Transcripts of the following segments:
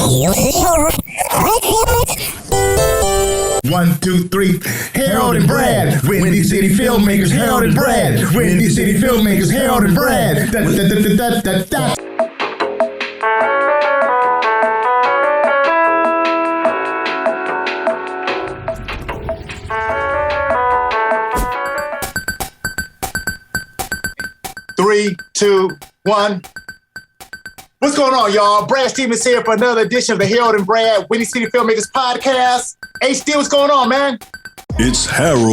One, two, three. Harold and Brad, Windy City Filmmakers. Harold and Brad, Windy City Filmmakers. Harold and Brad. Da, da, da, da, da, da. Three, two, one. What's going on, y'all? Brad Stevens here for another edition of the Harold and Brad Windy City Filmmakers podcast. HD, what's going on, man? It's Harold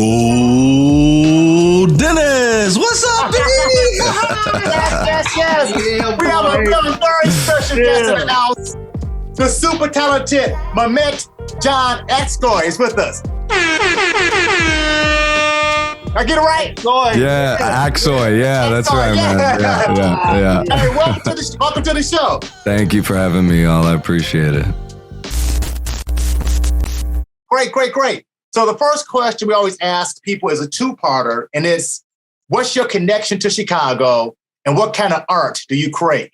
Dennis. What's up, baby? yes. We have a very special guest in the house. The super talented Mehmet Can Aksoy is with us. I get it right? Yeah, Aksoy. Yeah, that's right, man. Yeah. Hey, welcome to the show. Thank you for having me, y'all. I appreciate it. Great. So the first question we always ask people is a two-parter, and it's, what's your connection to Chicago, and what kind of art do you create?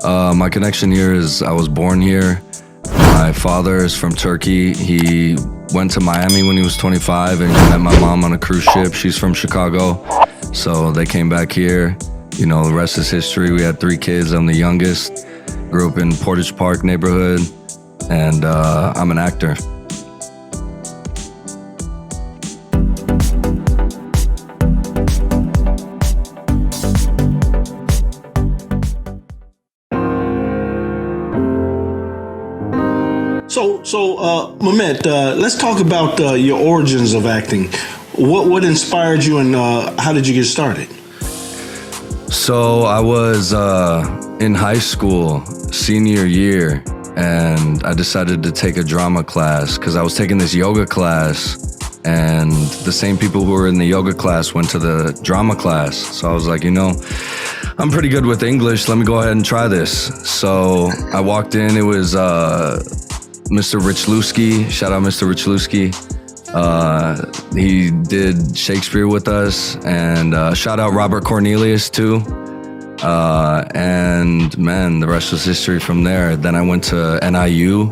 My connection here is I was born here. My father is from Turkey. He went to Miami when he was 25 and met my mom on a cruise ship. She's from Chicago. So they came back here. You know, the rest is history. We had 3 kids. I'm the youngest. Grew up in Portage Park neighborhood. And I'm an actor. So, Mehmet, let's talk about your origins of acting. What inspired you, and how did you get started? So I was in high school, senior year, and I decided to take a drama class because I was taking this yoga class, and the same people who were in the yoga class went to the drama class. So I was like, I'm pretty good with English. Let me go ahead and try this. So I walked in. It was Mr. Richlewski. Shout out Mr. Richlewski. He did Shakespeare with us, and shout out Robert Cornelius too. And man, the rest was history from there. Then I went to NIU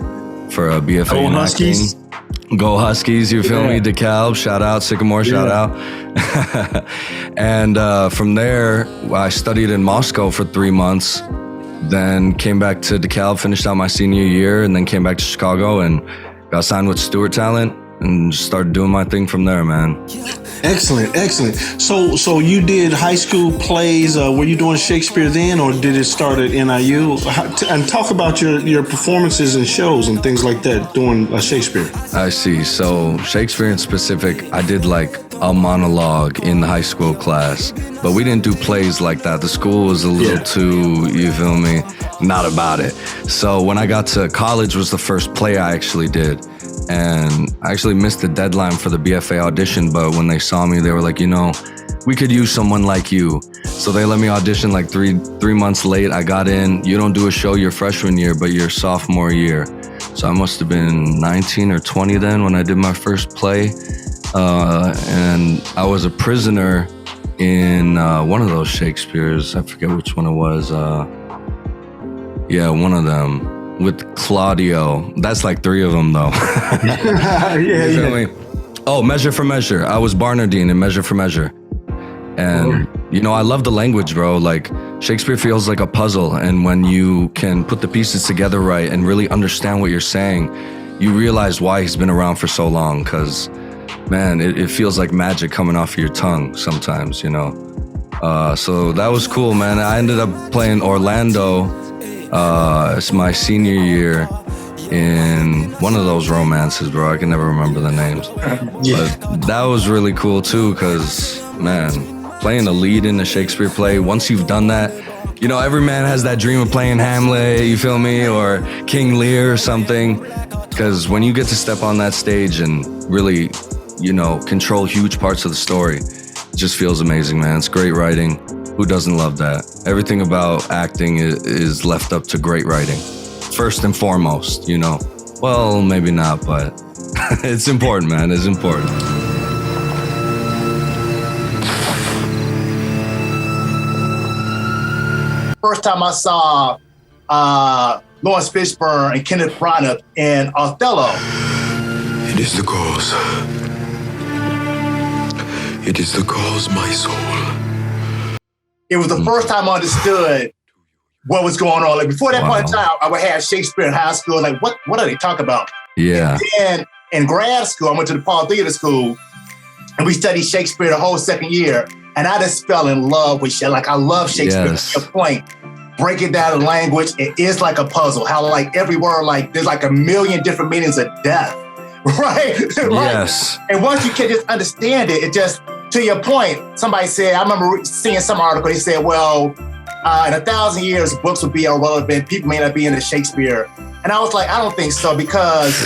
for a BFA in acting. Go Huskies, you feel me? DeKalb, shout out. Sycamore, shout out. And from there, I studied in Moscow for 3 months. Then came back to DeKalb, finished out my senior year, and then came back to Chicago and got signed with Stewart Talent and just started doing my thing from there, man. Excellent. So you did high school plays. Were you doing Shakespeare then, or did it start at NIU? And talk about your performances and shows and things like that doing Shakespeare. I see. So Shakespeare in specific, I did like a monologue in the high school class, but we didn't do plays like that. The school was a little too, you feel me, not about it. So when I got to college was the first play I actually did. And I actually missed the deadline for the BFA audition, but when they saw me, they were like, we could use someone like you. So they let me audition like three months late. I got in. You don't do a show your freshman year, but your sophomore year. So I must have been 19 or 20 then when I did my first play. And I was a prisoner in one of those Shakespeares. I forget which one it was. One of them. With Claudio. That's like 3 of them, though. Oh, Measure for Measure. I was Barnardine in Measure for Measure. And, I love the language, bro. Like, Shakespeare feels like a puzzle. And when you can put the pieces together right and really understand what you're saying, you realize why he's been around for so long. Because, man, it feels like magic coming off of your tongue sometimes, So that was cool, man. I ended up playing Orlando. It's my senior year in one of those romances, bro. I can never remember the names. But that was really cool too, because, man, playing a lead in a Shakespeare play, once you've done that, every man has that dream of playing Hamlet, you feel me, or King Lear or something. Because when you get to step on that stage and really, control huge parts of the story, it just feels amazing, man. It's great writing. Who doesn't love that? Everything about acting is left up to great writing. First and foremost, Well, maybe not, but it's important, man. It's important. First time I saw Lawrence Fishburne and Kenneth Branagh in Othello. It is the cause. It is the cause, my soul. It was the first time I understood what was going on. Like before that point in time, I would have Shakespeare in high school. Like, what are they talking about? Yeah. And in grad school, I went to the Paul Theater School, and we studied Shakespeare the whole second year. And I just fell in love with Shakespeare. Like, I love Shakespeare. Yes. To your point, break it down in language. It is like a puzzle. How like every word, like there's like a million different meanings of death, right? Yes. And once you can just understand it, it just, to your point, somebody said, I remember seeing some article, they said, well, in 1,000 years, books would be irrelevant. People may not be into Shakespeare. And I was like, I don't think so, because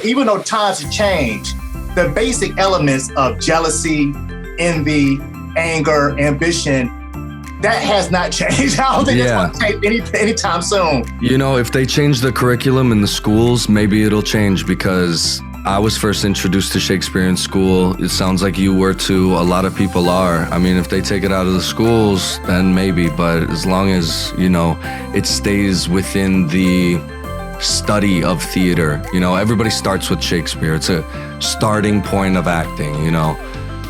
even though times have changed, the basic elements of jealousy, envy, anger, ambition, that has not changed. I don't think it's going to change anytime soon. You know, if they change the curriculum in the schools, maybe it'll change, because I was first introduced to Shakespeare in school. It sounds like you were too. A lot of people are. I mean, if they take it out of the schools, then maybe. But as long as, you know, it stays within the study of theater. You know, everybody starts with Shakespeare. It's a starting point of acting, you know.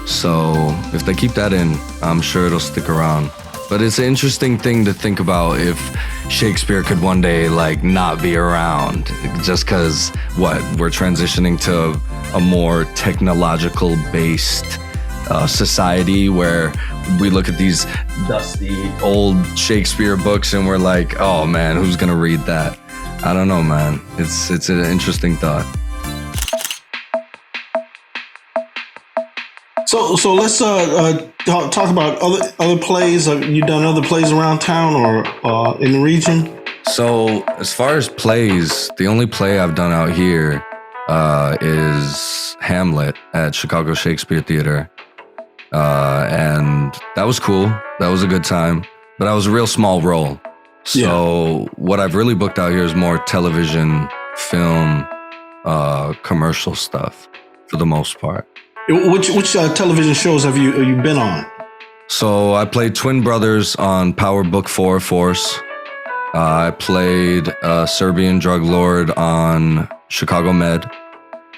So if they keep that in, I'm sure it'll stick around. But it's an interesting thing to think about if Shakespeare could one day like not be around, just because we're transitioning to a more technological based society where we look at these dusty old Shakespeare books and we're like, oh man, who's gonna read that? I don't know, man. It's an interesting thought. So let's talk about other plays. Have you done other plays around town or in the region? So as far as plays, the only play I've done out here is Hamlet at Chicago Shakespeare Theater. And that was cool. That was a good time. But that was a real small role. So what I've really booked out here is more television, film, commercial stuff for the most part. Which television shows have you been on? So I played Twin Brothers on Power Book 4 Force. I played a Serbian drug lord on Chicago Med.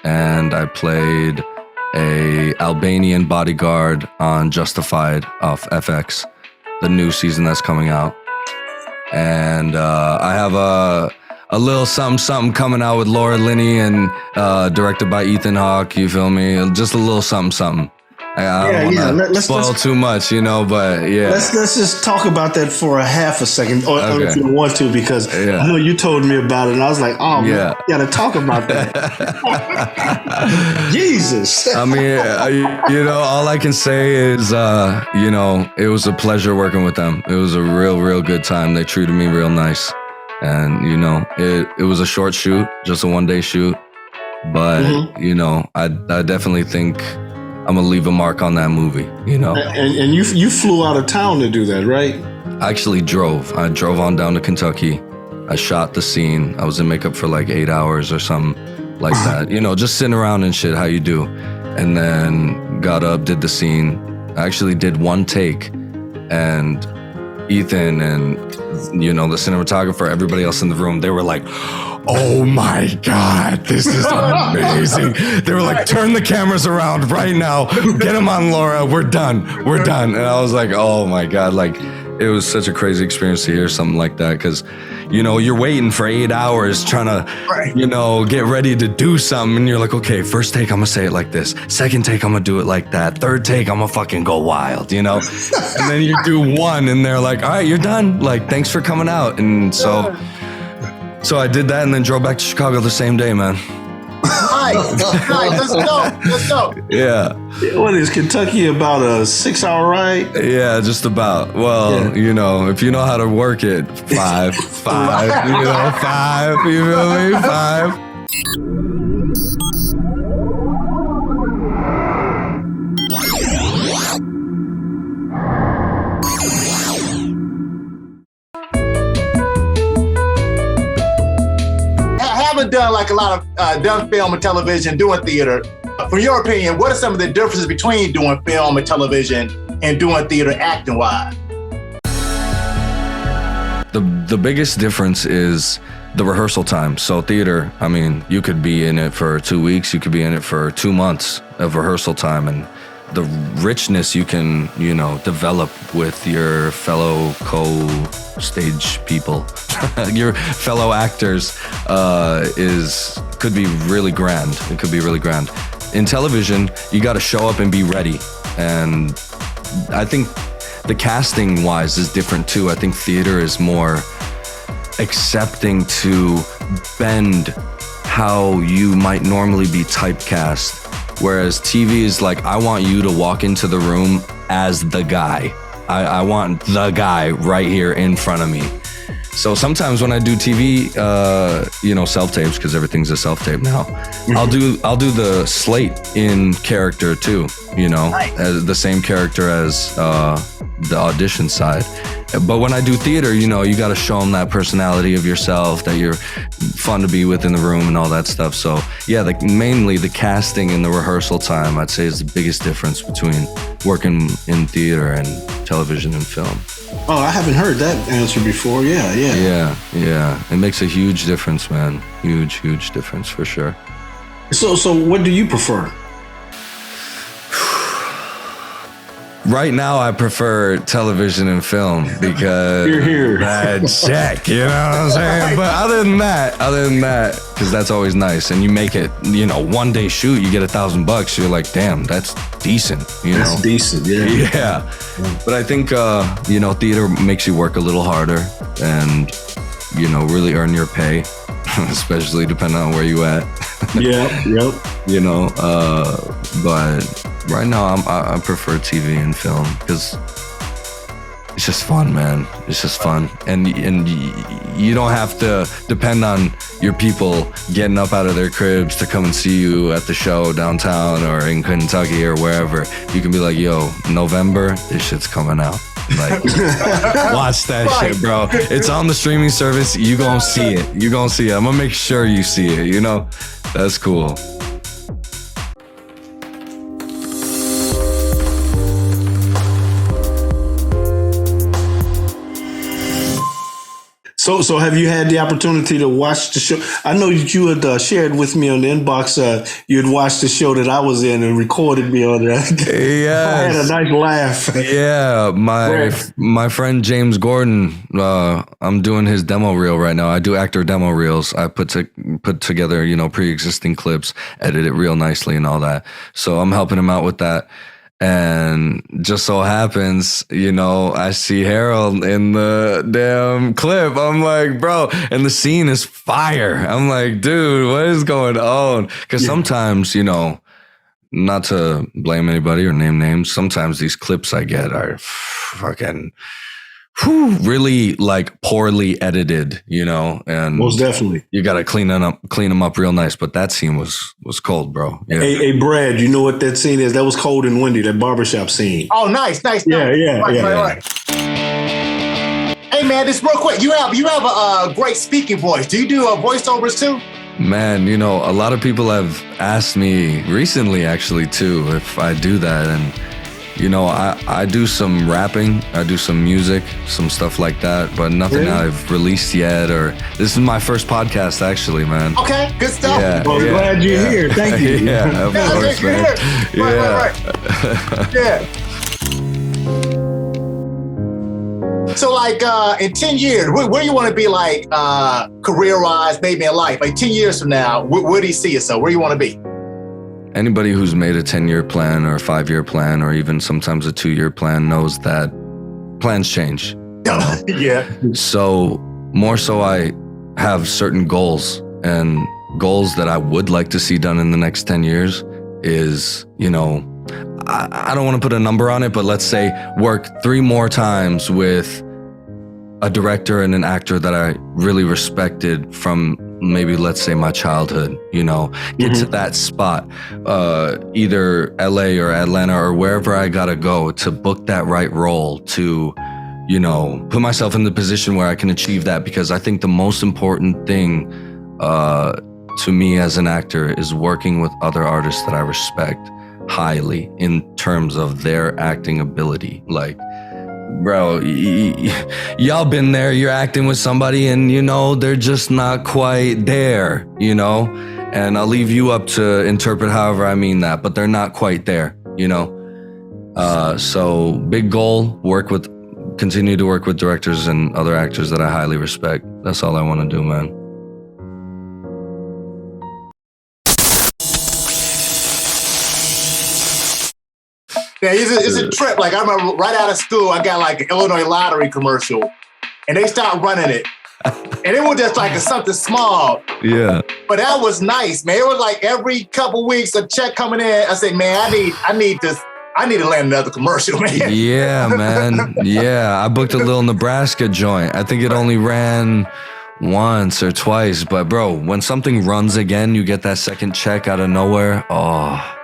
And I played a Albanian bodyguard on Justified off FX, the new season that's coming out. And I have a little something coming out with Laura Linney and directed by Ethan Hawke, you feel me? Just a little something. I don't want to spoil too much, you know, but yeah. Let's just talk about that for a half a second, or if you want to, because I know you told me about it, and I was like, oh, man, you got to talk about that. Jesus. I mean, you know, all I can say is, you know, it was a pleasure working with them. It was a real good time. They treated me real nice. And, you know, it was a short shoot, just a one-day shoot. But, you know, I definitely think I'm going to leave a mark on that movie, you know. And you flew out of town to do that, right? I actually drove. I drove on down to Kentucky. I shot the scene. I was in makeup for like 8 hours or something like that. You know, just sitting around and shit, how you do. And then got up, did the scene. I actually did one take. And Ethan and, you know, the cinematographer, everybody else in the room, they were like, oh my God, this is amazing. They were like, turn the cameras around right now. Get them on Laura. We're done. And I was like, oh my God. Like, it was such a crazy experience to hear something like that. Because, you know, you're waiting for 8 hours trying to, you know, get ready to do something. And you're like, okay, first take, I'm going to say it like this. Second take, I'm going to do it like that. Third take, I'm going to fucking go wild, you know? And then you do one and they're like, all right, you're done. Like, thanks for coming out. And so I did that and then drove back to Chicago the same day, man. Nice. Let's go. Yeah. What is Kentucky, about a 6-hour ride? Yeah, just about. Well, you know, if you know how to work it, five, you know, 5, you feel me? 5. Done like a lot of done film and television, doing theater. From your opinion, what are some of the differences between doing film and television and doing theater acting wise? The biggest difference is the rehearsal time. So theater, I mean, you could be in it for 2 weeks, you could be in it for 2 months of rehearsal time, and the richness you can, develop with your fellow co-stage people, your fellow actors, could be really grand. It could be really grand. In television, you got to show up and be ready. And I think the casting wise is different too. I think theater is more accepting to bend how you might normally be typecast. Whereas TV is like, I want you to walk into the room as the guy. I want the guy right here in front of me. So sometimes when I do TV, self-tapes, because everything's a self-tape now, I'll do the slate in character too, Nice. as the same character as the audition side. But when I do theater, you got to show them that personality of yourself, that you're fun to be with in the room and all that stuff. So yeah, mainly the casting and the rehearsal time, I'd say, is the biggest difference between working in theater and television and film. Oh, I haven't heard that answer before. Yeah. It makes a huge difference, man. Huge difference for sure. So what do you prefer? Right now, I prefer television and film because that check, you know what I'm saying? But other than that, because that's always nice. And you make it, 1 day shoot, you get $1,000. You're like, damn, that's decent, That's decent, yeah. Yeah. But I think, theater makes you work a little harder and, really earn your pay, especially depending on where you at. Yep. But right now I prefer TV and film because it's just fun, man. It's just fun, and you don't have to depend on your people getting up out of their cribs to come and see you at the show downtown or in Kentucky or wherever. You can be like, yo, November, this shit's coming out. Like, watch that shit, bro. It's on the streaming service. You gonna see it. I'm gonna make sure you see it. That's cool. So have you had the opportunity to watch the show? I know that you had shared with me on the inbox. You had watched the show that I was in and recorded me on that. Yeah, I had a nice laugh. Yeah, my friend James Gordon. I'm doing his demo reel right now. I do actor demo reels. I put together pre-existing clips, edit it real nicely and all that. So I'm helping him out with that. And just so happens, I see Harold in the damn clip. I'm like, bro, and the scene is fire. I'm like, dude, what is going on? Because sometimes, not to blame anybody or name names, sometimes these clips I get are fucking really like poorly edited, and most definitely you got to clean them up real nice. But that scene was cold, bro. Yeah. Hey, Brad, you know what that scene is? That was cold and windy, that barbershop scene. Oh, nice. Yeah. Right. Hey, man, this real quick. You have a great speaking voice. Do you do voiceovers too? Man, a lot of people have asked me recently, actually, too, if I do that, and. I do some rapping, I do some music, some stuff like that, but nothing I've released yet. Or this is my first podcast, actually, man. Okay, good stuff. Yeah, well, glad you're here. Thank you. Yeah, of course, man. Right. Yeah. So, like, in 10 years, where do you want to be, like, career-wise, maybe in life? Like, 10 years from now, where do you see yourself? Where do you want to be? Anybody who's made a 10-year plan or a 5-year plan or even sometimes a 2-year plan knows that plans change. Yeah. So more so I have certain goals, and goals that I would like to see done in the next 10 years is, I don't want to put a number on it, but let's say work 3 more times with a director and an actor that I really respected from maybe, let's say, my childhood, get to that spot, either LA or Atlanta or wherever I gotta go to book that right role, to, put myself in the position where I can achieve that. Because I think the most important thing to me as an actor is working with other artists that I respect highly in terms of their acting ability. Like, bro, y'all been there. You're acting with somebody and, you know, they're just not quite there, you know? And I'll leave you up to interpret however I mean that, but they're not quite there, you know? So big goal, continue to work with directors and other actors that I highly respect. That's all I want to do, man. Yeah, it's a trip. Like, I remember right out of school, I got like an Illinois lottery commercial, and they stopped running it. And it was just like something small. Yeah. But that was nice, man. It was like every couple weeks a check coming in. I said, man, I need to land another commercial, man. Yeah, man. Yeah, I booked a little Nebraska joint. I think it only ran once or twice. But bro, when something runs again, you get that second check out of nowhere. Oh,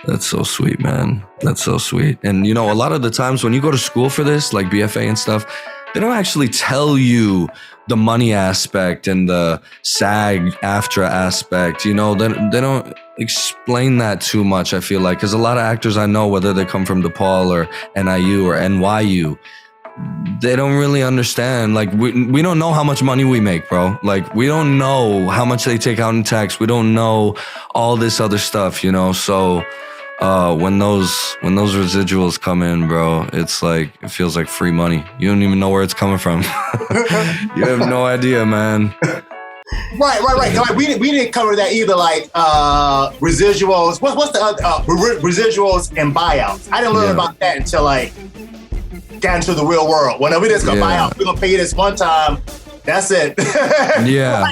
that's so sweet, man. That's so sweet. And you know, a lot of the times when you go to school for this, like BFA and stuff, they don't actually tell you the money aspect and the SAG-AFTRA aspect. You know, they don't explain that too much, I feel like, because a lot of actors I know, whether they come from DePaul or NIU or NYU, they don't really understand. Like, we don't know how much money we make, bro. Like, we don't know how much they take out in tax. We don't know all this other stuff, you know? So when those residuals come in, bro, it's like, it feels like free money. You don't even know where it's coming from. You have no idea, man. Right. Like, we didn't cover that either. Like residuals. What's the other residuals and buyouts? I didn't learn about that until like got into the real world. When we just gonna buy out, we're gonna pay you this one time. That's it. Yeah.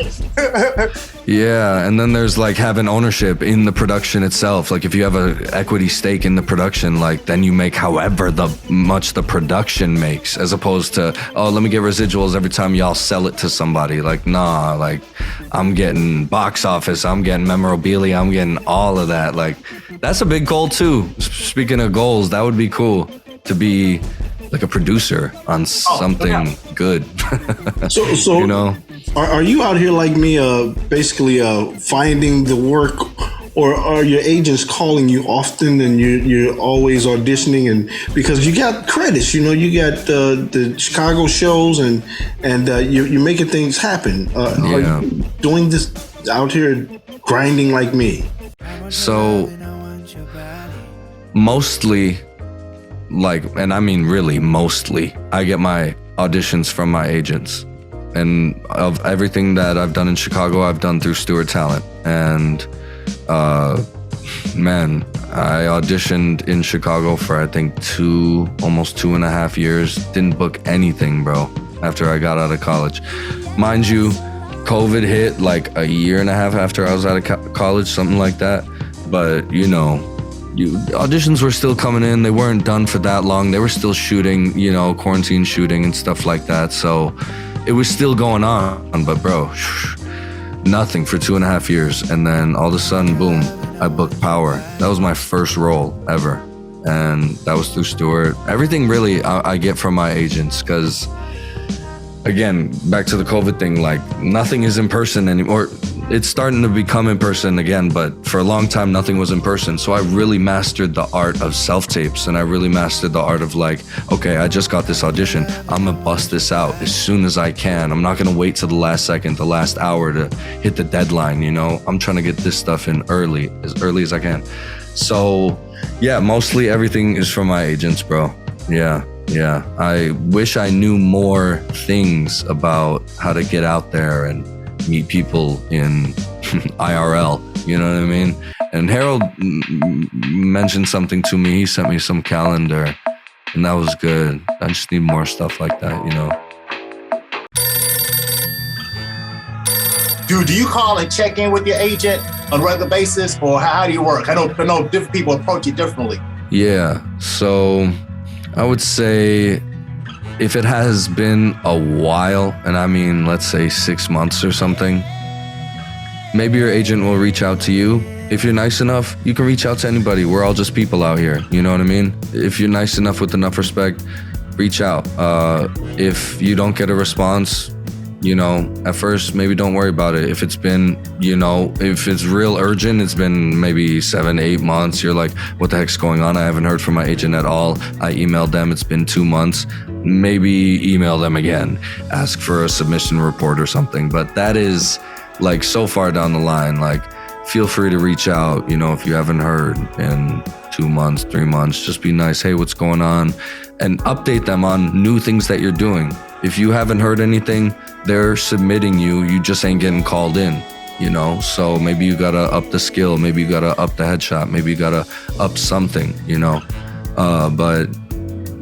Yeah. And then there's like having ownership in the production itself. Like if you have an equity stake in the production, like then you make however much the production makes, as opposed to, oh, let me get residuals every time y'all sell it to somebody. Like, nah, like I'm getting box office, I'm getting memorabilia, I'm getting all of that. Like that's a big goal too. Speaking of goals, that would be cool to be like a producer on something good. So you know, are you out here like me, basically finding the work, or are your agents calling you often and you're always auditioning? And because you got credits, you know, you got the Chicago shows and you're making things happen. Are you doing this out here grinding like me? So mostly, like, and I mean really mostly, I get my auditions from my agents. And of everything that I've done in Chicago, I've done through Stewart Talent. And man, I auditioned in Chicago for I think almost 2.5 years. Didn't book anything, bro, after I got out of college. Mind you, COVID hit like 1.5 years after I was out of college, something like that. But you know, auditions were still coming in. They weren't done for that long. They were still shooting, you know, quarantine shooting and stuff like that. So it was still going on. But bro, nothing for 2.5 years. And then all of a sudden, boom, I booked Power. That was my first role ever. And that was through Stewart. Everything really I get from my agents, because again, back to the COVID thing, like nothing is in person anymore. It's starting to become in person again, but for a long time, nothing was in person. So I really mastered the art of self-tapes, and I really mastered the art of like, okay, I just got this audition. I'm gonna bust this out as soon as I can. I'm not gonna wait till the last second, the last hour to hit the deadline, you know? I'm trying to get this stuff in early as I can. So yeah, mostly everything is from my agents, bro. Yeah. I wish I knew more things about how to get out there and meet people in IRL, you know what I mean? And Harold mentioned something to me. He sent me some calendar, and that was good. I just need more stuff like that, you know? Dude, do you call and check in with your agent on a regular basis, or how do you work? I know different people approach it differently. Yeah, so I would say if it has been a while, and I mean, let's say 6 months or something, maybe your agent will reach out to you. If you're nice enough, you can reach out to anybody. We're all just people out here. You know what I mean? If you're nice enough with enough respect, reach out. If you don't get a response, you know, at first, maybe don't worry about it. If it's been, you know, if it's real urgent, it's been maybe 7-8 months. You're like, what the heck's going on? I haven't heard from my agent at all. I emailed them. It's been 2 months. Maybe email them again. Ask for a submission report or something. But that is like so far down the line. Like, feel free to reach out, you know, if you haven't heard in 2 months, 3 months. Just be nice. Hey, what's going on? And update them on new things that you're doing. If you haven't heard anything, they're submitting you. You just ain't getting called in, you know? So maybe you gotta up the skill. Maybe you gotta up the headshot. Maybe you gotta up something, you know? But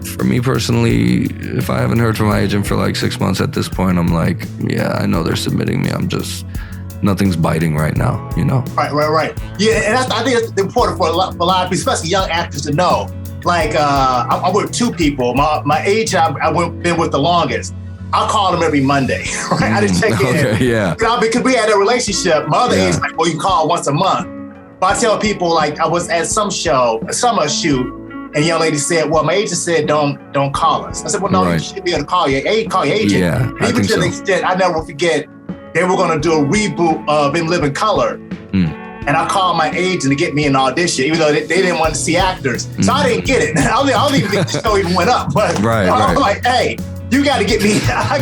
for me personally, if I haven't heard from my agent for like 6 months at this point, I'm like, yeah, I know they're submitting me. I'm just, nothing's biting right now, you know? Right. Yeah, and I think it's important for a lot of people, especially young actors, to know. Like, I'm with 2 people. My agent, I've been with the longest. I call him every Monday, right? I just check in. Okay, yeah. You know, because we had a relationship. My other agent's like, well, you call once a month. But I tell people, like, I was at some show, a summer shoot, and a young lady said, well, my agent said, don't call us. I said, well, no, you should be able to call your agent. Yeah, and even to the extent, I never forget, they were going to do a reboot of In Living Color. And I called my agent to get me an audition, even though they didn't want to see actors. So I didn't get it. I don't even think the show even went up. But I'm like, hey, you got to get me. I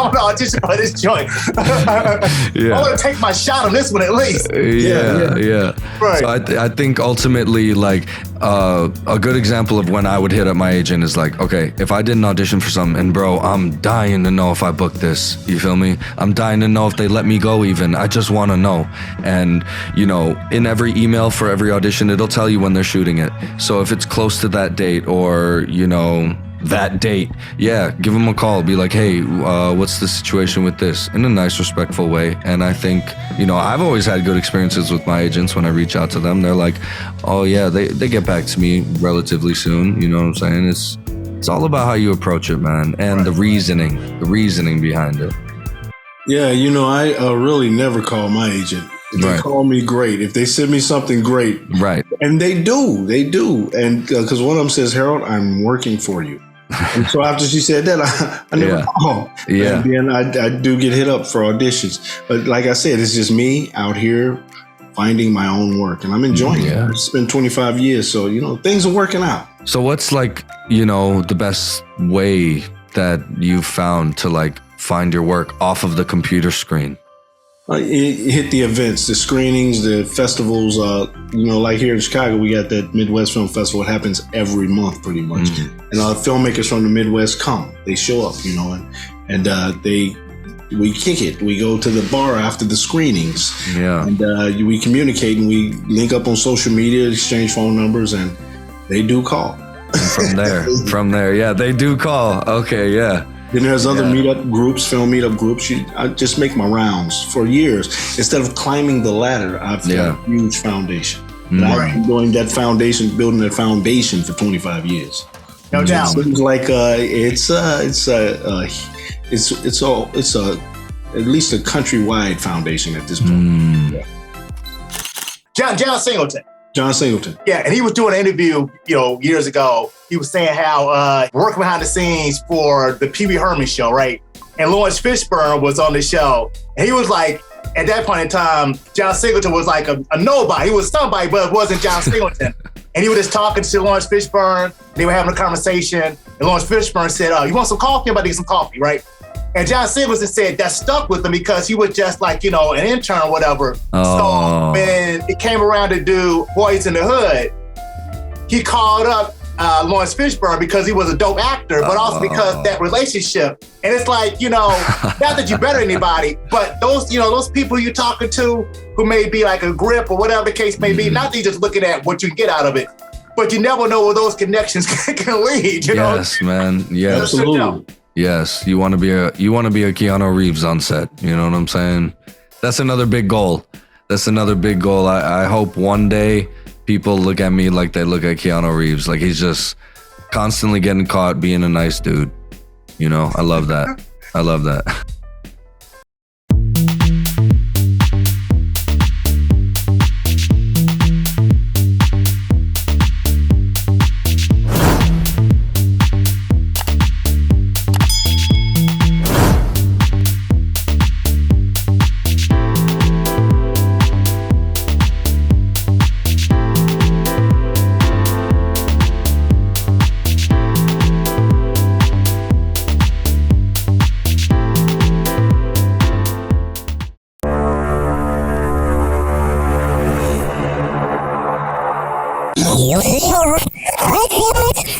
want to audition for this joint. I want to take my shot on this one at least. Yeah. Right. So I think ultimately, like, a good example of when I would hit up my agent is like, okay, if I did an audition for something, and bro, I'm dying to know if I book this. You feel me? I'm dying to know if they let me go even. I just want to know. And, you know, in every email for every audition, it'll tell you when they're shooting it. So if it's close to that date or, you know, that date, give them a call. Be like, hey, what's the situation with this? In a nice, respectful way. And I think, you know, I've always had good experiences with my agents when I reach out to them. They're like, oh yeah, they get back to me relatively soon. You know what I'm saying? It's all about how you approach it, man. And the reasoning behind it. Yeah, you know, I really never call my agent. If they call me, great. If they send me something, great. Right. And they do. And because one of them says, Harold, I'm working for you. And so after she said that, I never call. Yeah. And then I do get hit up for auditions. But like I said, it's just me out here finding my own work. And I'm enjoying it. It's been 25 years. So, you know, things are working out. So what's like, you know, the best way that you've found to like find your work off of the computer screen? Hit the events, the screenings, the festivals. You know, like here in Chicago, we got that Midwest Film Festival. It happens every month, pretty much. And filmmakers from the Midwest come. They show up, you know, and we kick it. We go to the bar after the screenings. Yeah. And we communicate and we link up on social media, exchange phone numbers, and they do call. And from there, they do call. Okay, yeah. Then there's other meetup groups, film meetup groups. I just make my rounds for years. Instead of climbing the ladder, I've got a huge foundation. And I've been doing that foundation, building that foundation for 25 years. No doubt. It seems like it's at least a countrywide foundation at this point. John Singleton. John Singleton. Yeah, and he was doing an interview, you know, years ago. He was saying how working behind the scenes for the Pee Wee Herman show, right? And Lawrence Fishburne was on the show. And he was like, at that point in time, John Singleton was like a nobody. He was somebody, but it wasn't John Singleton. And he was just talking to Lawrence Fishburne. They were having a conversation. And Lawrence Fishburne said, you want some coffee? I'm about to get some coffee, right? And John Singleton said that stuck with him because he was just like, you know, an intern or whatever. So when it came around to do Boys in the Hood, he called up Lawrence Fishburne because he was a dope actor, but also because that relationship. And it's like, you know, not that you're better than anybody, but those, you know, those people you're talking to who may be like a grip or whatever the case may be, not that you're just looking at what you get out of it, but you never know where those connections can lead, you know? Yes, man. Yeah, absolutely. Yes, you want to be a Keanu Reeves on set. You know what I'm saying? That's another big goal. I hope one day people look at me like they look at Keanu Reeves. Like he's just constantly getting caught being a nice dude. You know, I love that.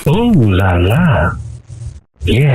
Oh la la. Yeah.